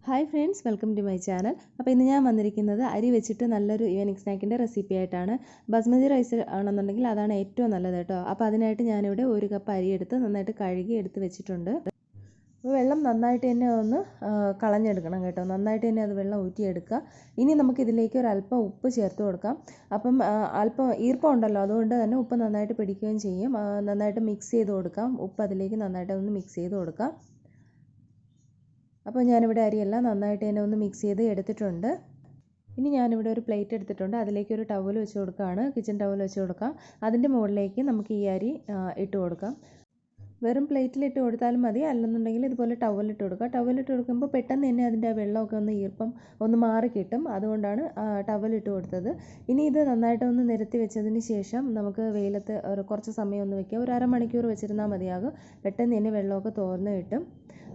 Hi friends, welcome to my channel. അപ്പോൾ ഇന്ന് ഞാൻ വന്നിരിക്കുന്നത് അരി വെച്ചിട്ട് നല്ലൊരു ഈവനിങ് സ്നാക്കിൻ്റെ റെസിപ്പി ആയിട്ടാണ്. ബസ്മതി റൈസ് ആണെന്നുണ്ടെങ്കിൽ അതാണ് ഏറ്റവും നല്ലത് കേട്ടോ. അപ്പോൾ അതിനായിട്ട് ഞാനിവിടെ 1 കപ്പ് അരി എടുത്ത് നന്നായിട്ട് കഴുകി എടുത്ത് വെച്ചിട്ടുണ്ട്. അപ്പോൾ വെള്ളം നന്നായിട്ട് തന്നെ ഒന്ന് കളഞ്ഞെടുക്കണം കേട്ടോ. നന്നായിട്ട് തന്നെ അത് വെള്ളം ഊറ്റിയെടുക്കുക. ഇനി നമുക്കിതിലേക്ക് ഒരല്പം ഉപ്പ് ചേർത്ത് കൊടുക്കാം. അപ്പം അല്പം ഈർപ്പം ഉണ്ടല്ലോ, അതുകൊണ്ട് തന്നെ ഉപ്പ് നന്നായിട്ട് പിടിക്കുകയും ചെയ്യും. നന്നായിട്ട് മിക്സ് ചെയ്ത് കൊടുക്കാം. ഉപ്പ് അതിലേക്ക് നന്നായിട്ട് ഒന്ന് മിക്സ് ചെയ്ത് കൊടുക്കാം. അപ്പോൾ ഞാനിവിടെ അരിയെല്ലാം നന്നായിട്ട് തന്നെ ഒന്ന് മിക്സ് ചെയ്ത് എടുത്തിട്ടുണ്ട്. ഇനി ഞാനിവിടെ ഒരു പ്ലേറ്റ് എടുത്തിട്ടുണ്ട്. അതിലേക്ക് ഒരു ടവൽ വെച്ച് കൊടുക്കുകയാണ്. കിച്ചൺ ടവൽ വെച്ച് കൊടുക്കാം. അതിൻ്റെ മുകളിലേക്ക് നമുക്ക് ഈ അരി ഇട്ട് കൊടുക്കാം. വെറും പ്ലേറ്റിലിട്ട് കൊടുത്താലും മതി, അല്ലെന്നുണ്ടെങ്കിൽ ഇതുപോലെ ടവലിട്ട് കൊടുക്കുക. ടവലിട്ട് കൊടുക്കുമ്പോൾ പെട്ടെന്ന് തന്നെ അതിൻ്റെ ആ വെള്ളമൊക്കെ ഒന്ന് ഈർപ്പം ഒന്ന് മാറി കിട്ടും. അതുകൊണ്ടാണ് ടവലിട്ട് കൊടുത്തത്. ഇനി ഇത് നന്നായിട്ടൊന്ന് നിരത്തി വെച്ചതിന് ശേഷം നമുക്ക് വെയിലത്ത് കുറച്ച് സമയം ഒന്ന് വെക്കുക. ഒരു അരമണിക്കൂർ വെച്ചിരുന്നാൽ മതിയാകും. പെട്ടെന്ന് തന്നെ വെള്ളമൊക്കെ തോർന്ന് കിട്ടും.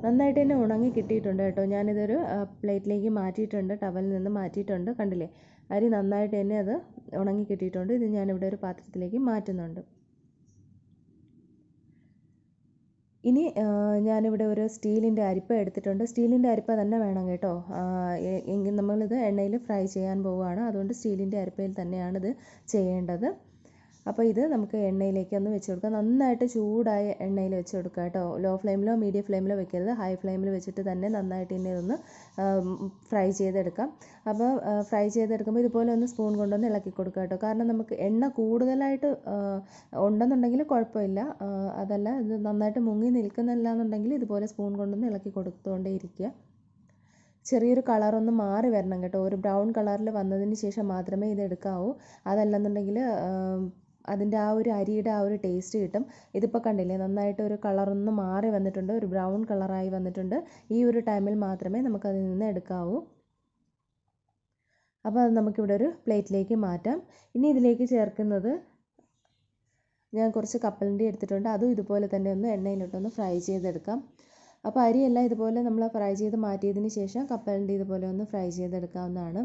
നന്നായിട്ട് തന്നെ ഉണങ്ങി കിട്ടിയിട്ടുണ്ട് കേട്ടോ. ഞാനിതൊരു പ്ലേറ്റിലേക്ക് മാറ്റിയിട്ടുണ്ട്, ടവലിൽ നിന്ന് മാറ്റിയിട്ടുണ്ട്. കണ്ടില്ലേ, അരി നന്നായിട്ട് തന്നെ അത് ഉണങ്ങി കിട്ടിയിട്ടുണ്ട്. ഇത് ഞാനിവിടെ ഒരു പാത്രത്തിലേക്ക് മാറ്റുന്നുണ്ട്. ഇനി ഞാനിവിടെ ഒരു സ്റ്റീലിൻ്റെ അരിപ്പ എടുത്തിട്ടുണ്ട്. സ്റ്റീലിൻ്റെ അരിപ്പ തന്നെ വേണം കേട്ടോ. എങ്കിൽ നമ്മളിത് എണ്ണയിൽ ഫ്രൈ ചെയ്യാൻ പോവുകയാണ്. അതുകൊണ്ട് സ്റ്റീലിൻ്റെ അരിപ്പയിൽ തന്നെയാണ് ഇത് ചെയ്യേണ്ടത്. അപ്പോൾ ഇത് നമുക്ക് എണ്ണയിലേക്ക് ഒന്ന് വെച്ച് കൊടുക്കാം. നന്നായിട്ട് ചൂടായ എണ്ണയിൽ വെച്ച് കൊടുക്കുക കേട്ടോ. ലോ ഫ്ലെയിമിലോ മീഡിയം ഫ്ലെയിമിലോ വെക്കരുത്. ഹൈ ഫ്ലെയിമിൽ വെച്ചിട്ട് തന്നെ നന്നായിട്ട് തന്നെ ഇതൊന്ന് ഫ്രൈ ചെയ്തെടുക്കാം. അപ്പോൾ ഫ്രൈ ചെയ്തെടുക്കുമ്പോൾ ഇതുപോലെ ഒന്ന് സ്പൂൺ കൊണ്ടൊന്ന് ഇളക്കി കൊടുക്കുക കേട്ടോ. കാരണം നമുക്ക് എണ്ണ കൂടുതലായിട്ട് ഉണ്ടെന്നുണ്ടെങ്കിൽ കുഴപ്പമില്ല. അതല്ല, ഇത് നന്നായിട്ട് മുങ്ങി നിൽക്കുന്നില്ല എന്നുണ്ടെങ്കിൽ ഇതുപോലെ സ്പൂൺ കൊണ്ടൊന്ന് ഇളക്കി കൊടുത്തുകൊണ്ടേ ഇരിക്കുക. ചെറിയൊരു കളറൊന്ന് മാറി വരണം കേട്ടോ. ഒരു ബ്രൗൺ കളറിൽ വന്നതിന് ശേഷം മാത്രമേ ഇത് എടുക്കാവൂ. അതല്ലെന്നുണ്ടെങ്കിൽ അതിൻ്റെ ആ ഒരു അരിയുടെ ആ ഒരു ടേസ്റ്റ് കിട്ടും. ഇതിപ്പോൾ കണ്ടില്ലേ, നന്നായിട്ട് ഒരു കളറൊന്ന് മാറി വന്നിട്ടുണ്ട്, ഒരു ബ്രൗൺ കളറായി വന്നിട്ടുണ്ട്. ഈ ഒരു ടൈമിൽ മാത്രമേ നമുക്കതിൽ നിന്ന് എടുക്കാവൂ. അപ്പോൾ അത് നമുക്കിവിടെ ഒരു പ്ലേറ്റിലേക്ക് മാറ്റാം. ഇനി ഇതിലേക്ക് ചേർക്കുന്നത്, ഞാൻ കുറച്ച് കപ്പലണ്ടി എടുത്തിട്ടുണ്ട്. അതും ഇതുപോലെ തന്നെ ഒന്ന് എണ്ണയിലിട്ടൊന്ന് ഫ്രൈ ചെയ്തെടുക്കാം. അപ്പോൾ അരിയെല്ലാം ഇതുപോലെ നമ്മൾ ഫ്രൈ ചെയ്ത് മാറ്റിയതിന് ശേഷം കപ്പലണ്ടി ഇതുപോലെ ഒന്ന് ഫ്രൈ ചെയ്തെടുക്കാവുന്നതാണ്.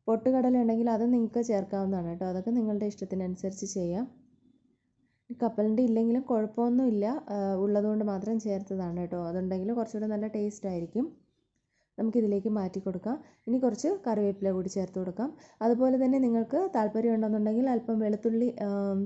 പൊട്ടുകടല ഉണ്ടെങ്കിൽ അത് നിങ്ങൾക്ക് ചേർക്കാവുന്നതാണ് കേട്ടോ. അതൊക്കെ നിങ്ങളുടെ ഇഷ്ടത്തിനനുസരിച്ച് ചെയ്യാം. കപ്പലണ്ടി ഇല്ലെങ്കിലും കുഴപ്പമൊന്നുമില്ല, ഉള്ളതുകൊണ്ട് മാത്രം ചേർത്തതാണ് കേട്ടോ. അതുണ്ടെങ്കിൽ കുറച്ചുകൂടെ നല്ല ടേസ്റ്റ് ആയിരിക്കും. നമുക്കിതിലേക്ക് മാറ്റി കൊടുക്കാം. ഇനി കുറച്ച് കറിവേപ്പില കൂടി ചേർത്ത് കൊടുക്കാം. അതുപോലെ തന്നെ നിങ്ങൾക്ക് താല്പര്യം ഉണ്ടെന്നുണ്ടെങ്കിൽ അല്പം വെളുത്തുള്ളി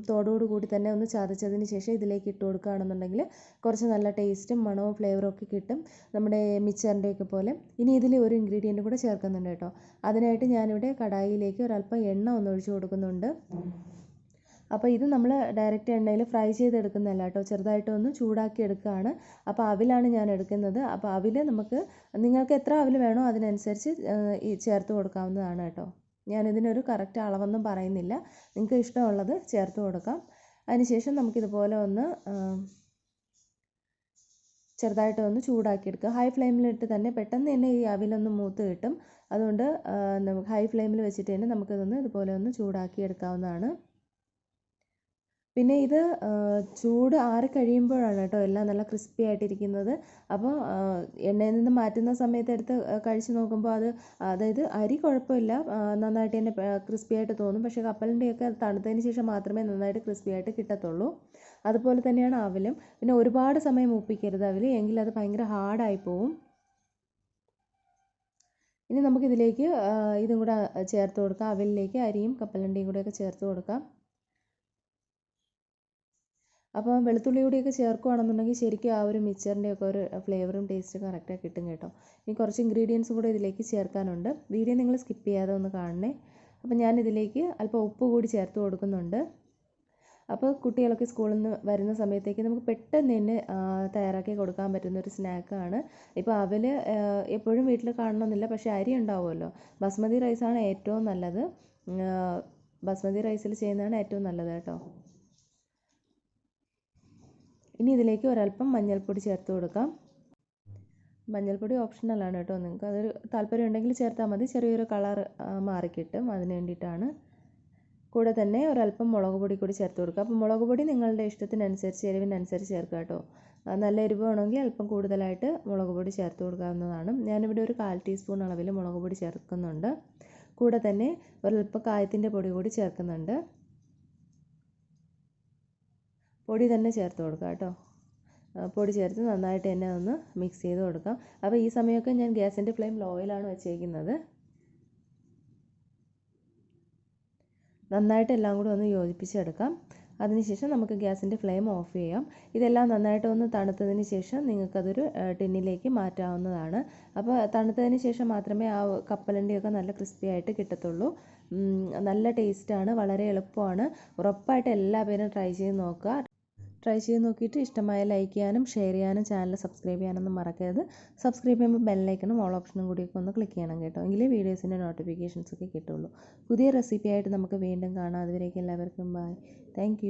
തോടോട് കൂടി തന്നെ ഒന്ന് ചതച്ചതിന് ശേഷം ഇതിലേക്ക് ഇട്ട് കൊടുക്കുകയാണെന്നുണ്ടെങ്കിൽ കുറച്ച് നല്ല ടേസ്റ്റും മണവും ഫ്ലേവറും ഒക്കെ കിട്ടും, നമ്മുടെ മിക്സറിൻ്റെയൊക്കെ പോലെ. ഇനി ഇതിൽ ഒരു ഇൻഗ്രീഡിയൻറ്റ് കൂടെ ചേർക്കുന്നുണ്ട് കേട്ടോ. അതിനായിട്ട് ഞാനിവിടെ കടായിലേക്ക് ഒരല്പം എണ്ണ ഒന്ന് ഒഴിച്ചു കൊടുക്കുന്നുണ്ട്. അപ്പോൾ ഇത് നമ്മൾ ഡയറക്റ്റ് എണ്ണയിൽ ഫ്രൈ ചെയ്തെടുക്കുന്നതല്ല കേട്ടോ, ചെറുതായിട്ടൊന്ന് ചൂടാക്കി എടുക്കുകയാണ്. അപ്പോൾ അവിലാണ് ഞാൻ എടുക്കുന്നത്. അപ്പോൾ അവിൽ നിങ്ങൾക്ക് എത്ര അവിൽ വേണോ അതിനനുസരിച്ച് ചേർത്ത് കൊടുക്കാവുന്നതാണ് കേട്ടോ. ഞാനിതിനൊരു കറക്റ്റ് അളവൊന്നും പറയുന്നില്ല, നിങ്ങൾക്ക് ഇഷ്ടമുള്ളത് ചേർത്ത് കൊടുക്കാം. അതിനുശേഷം നമുക്കിതുപോലെ ഒന്ന് ചെറുതായിട്ടൊന്ന് ചൂടാക്കിയെടുക്കുക. ഹൈ ഫ്ലെയിമിലിട്ട് തന്നെ പെട്ടെന്ന് തന്നെ ഈ അവിലൊന്ന് മൂത്ത് കിട്ടും. അതുകൊണ്ട് നമുക്ക് ഹൈ ഫ്ലെയിമിൽ വെച്ചിട്ട് തന്നെ നമുക്കിതൊന്ന് ഇതുപോലെ ഒന്ന് ചൂടാക്കി എടുക്കാവുന്നതാണ്. പിന്നെ ഇത് ചൂട് ആറി കഴിയുമ്പോഴാണ് കേട്ടോ എല്ലാം നല്ല ക്രിസ്പി ആയിട്ടിരിക്കുന്നത്. അപ്പോൾ എണ്ണയിൽ നിന്ന് മാറ്റുന്ന സമയത്ത് എടുത്ത് കഴിച്ച് നോക്കുമ്പോൾ അതായത് അരി കുഴപ്പമില്ല, നന്നായിട്ട് തന്നെ ക്രിസ്പി ആയിട്ട് തോന്നും. പക്ഷേ കപ്പലിൻ്റെയൊക്കെ തണുത്തതിന് ശേഷം മാത്രമേ നന്നായിട്ട് ക്രിസ്പി ആയിട്ട് കിട്ടത്തുള്ളൂ. അതുപോലെ തന്നെയാണ് അവിലും. പിന്നെ ഒരുപാട് സമയം മൂപ്പിക്കരുത് അവിൽ, എങ്കിൽ അത് ഭയങ്കര ഹാർഡായി പോവും. ഇനി നമുക്കിതിലേക്ക് ഇതും കൂടെ ചേർത്ത് കൊടുക്കാം. അവിലിലേക്ക് അരിയും കപ്പലണ്ടിയും കൂടെയൊക്കെ ചേർത്ത് കൊടുക്കാം. അപ്പോൾ വെളുത്തുള്ളി കൂടിയൊക്കെ ചേർക്കുകയാണെന്നുണ്ടെങ്കിൽ ശരിക്കും ആ ഒരു മിക്സറിൻ്റെയൊക്കെ ഒരു ഫ്ലേവറും ടേസ്റ്റും കറക്റ്റായി കിട്ടും കേട്ടോ. ഇനി കുറച്ച് ഇൻഗ്രീഡിയൻസും കൂടെ ഇതിലേക്ക് ചേർക്കാനുണ്ട്. വീഡിയോ നിങ്ങൾ സ്കിപ്പ് ചെയ്യാതെ ഒന്ന് കാണണേ. അപ്പോൾ ഞാനിതിലേക്ക് അല്പം ഉപ്പ് കൂടി ചേർത്ത് കൊടുക്കുന്നുണ്ട്. അപ്പോൾ കുട്ടികളൊക്കെ സ്കൂളിൽ നിന്ന് വരുന്ന സമയത്തേക്ക് നമുക്ക് പെട്ടെന്ന് തന്നെ തയ്യാറാക്കി കൊടുക്കാൻ പറ്റുന്ന ഒരു സ്നാക്കാണ്. ഇപ്പോൾ അവൽ എപ്പോഴും വീട്ടിൽ കാണണമെന്നില്ല, പക്ഷേ അരി ഉണ്ടാവുമല്ലോ. ബസ്മതി റൈസാണ് ഏറ്റവും നല്ലത്. ബസ്മതി റൈസിൽ ചെയ്യുന്നതാണ് ഏറ്റവും നല്ലത് കേട്ടോ. ഇനി ഇതിലേക്ക് ഒരല്പം മഞ്ഞൾപ്പൊടി ചേർത്ത് കൊടുക്കാം. മഞ്ഞൾപ്പൊടി ഓപ്ഷണലാണ് കേട്ടോ, നിങ്ങൾക്ക് അതൊരു താല്പര്യം ഉണ്ടെങ്കിൽ ചേർത്താൽ മതി. ചെറിയൊരു കളർ മാറിക്കിട്ടും, അതിന് വേണ്ടിയിട്ടാണ്. കൂടെ തന്നെ ഒരല്പം മുളക് പൊടി കൂടി ചേർത്ത് കൊടുക്കുക. അപ്പോൾ മുളക് പൊടി നിങ്ങളുടെ ഇഷ്ടത്തിനനുസരിച്ച് എരിവിനനുസരിച്ച് ചേർക്കുക കേട്ടോ. നല്ല എരിവ് വേണമെങ്കിൽ അല്പം കൂടുതലായിട്ട് മുളക് പൊടി ചേർത്ത് കൊടുക്കാവുന്നതാണ്. ഞാനിവിടെ ഒരു 1/4 ടീസ്പൂൺ അളവിൽ മുളക് പൊടി ചേർക്കുന്നുണ്ട്. കൂടെ തന്നെ ഒരല്പം കായത്തിൻ്റെ പൊടി കൂടി ചേർക്കുന്നുണ്ട്. പൊടി തന്നെ ചേർത്ത് കൊടുക്കുക കേട്ടോ. പൊടി ചേർത്ത് നന്നായിട്ട് തന്നെ ഒന്ന് മിക്സ് ചെയ്ത് കൊടുക്കാം. അപ്പോൾ ഈ സമയമൊക്കെ ഞാൻ ഗ്യാസിൻ്റെ ഫ്ലെയിം ലോയിലാണ് വെച്ചേക്കുന്നത്. നന്നായിട്ട് എല്ലാം കൂടി ഒന്ന് യോജിപ്പിച്ചെടുക്കാം. അതിനുശേഷം നമുക്ക് ഗ്യാസിൻ്റെ ഫ്ലെയിം ഓഫ് ചെയ്യാം. ഇതെല്ലാം നന്നായിട്ട് ഒന്ന് തണുത്തതിന് ശേഷം നിങ്ങൾക്കതൊരു ടിന്നിലേക്ക് മാറ്റാവുന്നതാണ്. അപ്പോൾ തണുത്തതിന് ശേഷം മാത്രമേ ആ കപ്പലണ്ടിയൊക്കെ നല്ല ക്രിസ്പി ആയിട്ട് കിട്ടത്തുള്ളൂ. നല്ല ടേസ്റ്റാണ്, വളരെ എളുപ്പമാണ്. ഉറപ്പായിട്ട് എല്ലാ പേരും ട്രൈ ചെയ്ത് നോക്കുക. ട്രൈ ചെയ്ത് നോക്കിയിട്ട് ഇഷ്ടമായ ലൈക്ക് ചെയ്യാനും ഷെയർ ചെയ്യാനും ചാനൽ സബ്സ്ക്രൈബ് ചെയ്യാനൊന്നും മറക്കരുത്. സബ്സ്ക്രൈബ് ചെയ്യുമ്പോൾ ബെല്ലൈക്കണും ഓൾ ഓപ്ഷനും കൂടിയൊക്കെ ഒന്ന് ക്ലിക്ക് ചെയ്യണം കേട്ടോ. എങ്കിലേ വീഡിയോസിൻ്റെ നോട്ടിഫിക്കേഷൻസ് ഒക്കെ കിട്ടുള്ളൂ. പുതിയ റെസിപ്പി ആയിട്ട് നമുക്ക് വീണ്ടും കാണാം. അതുവരേക്കും എല്ലാവർക്കും ബൈ. താങ്ക്